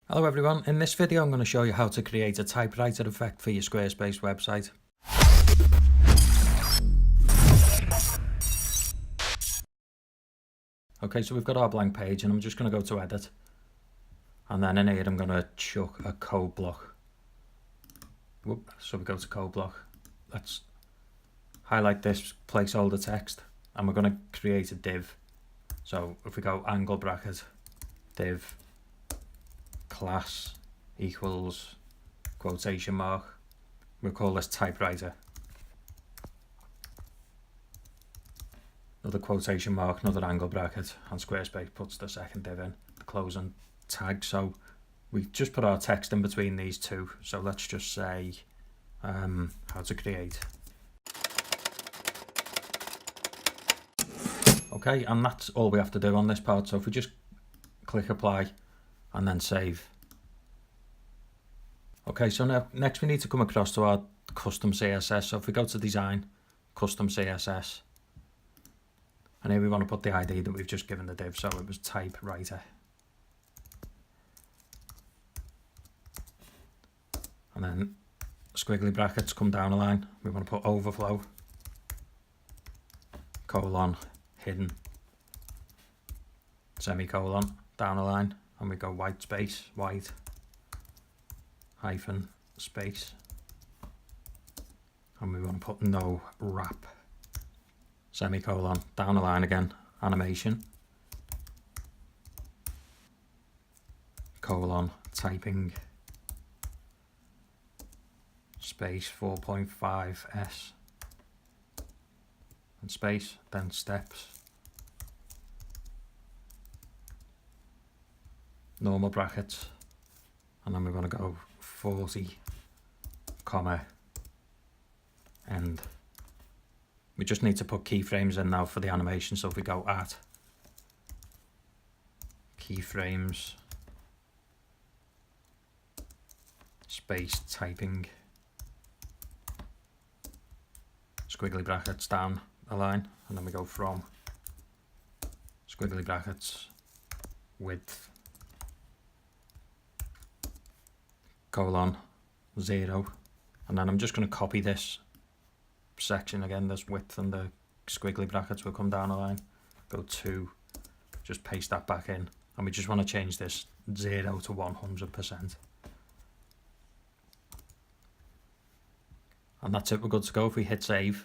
Hello everyone, in this video I'm going to show you how to create a typewriter effect for your Squarespace website. Okay, so we've got our blank page and I'm just going to go to edit. And then in here I'm going to chuck a code block. Whoop, so we go to code block. Let's highlight this placeholder text and we're going to create a div. So if we go angle bracket, div, class equals quotation mark, we'll call this typewriter. Another quotation mark, another angle bracket, and Squarespace puts the second div in, the closing tag. So we just put our text in between these two. So let's just say how to create. Okay, and that's all we have to do on this part. So if we just click apply and then save. Okay, so now next we need to come across to our custom CSS. So if we go to design, custom CSS, and here we want to put the ID that we've just given the div, so it was typewriter. And then squiggly brackets come down a line. We want to put overflow, colon, hidden, semicolon, down a line, and we go white space, white, hyphen, space, and we want to put no wrap, semicolon, down a line again, animation, colon, typing, space 4.5s, and space, then steps, normal brackets, and then we're going to go 40, comma, end. We just need to put keyframes in now for the animation, so if we go at keyframes, space, typing, squiggly brackets down a line, and then we go from squiggly brackets, width, colon, 0, and then I'm just going to copy this section again, this width and the squiggly brackets will come down a line, go 2, just paste that back in, and we just want to change this 0 to 100%. And that's it, we're good to go. If we hit save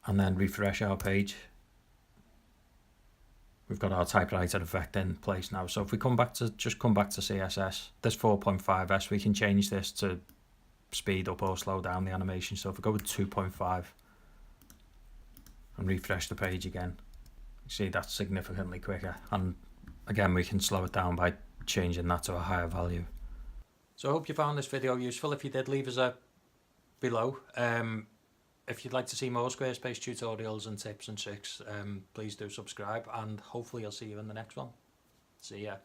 and then refresh our page, we've got our typewriter effect in place now. So if we come back to CSS, this 4.5s, we can change this to speed up or slow down the animation. So if we go with 2.5 and refresh the page again, you see that's significantly quicker. And again, we can slow it down by changing that to a higher value. So I hope you found this video useful. If you did, leave us a below. If you'd like to see more Squarespace tutorials and tips and tricks, please do subscribe, and hopefully I'll see you in the next one. See ya.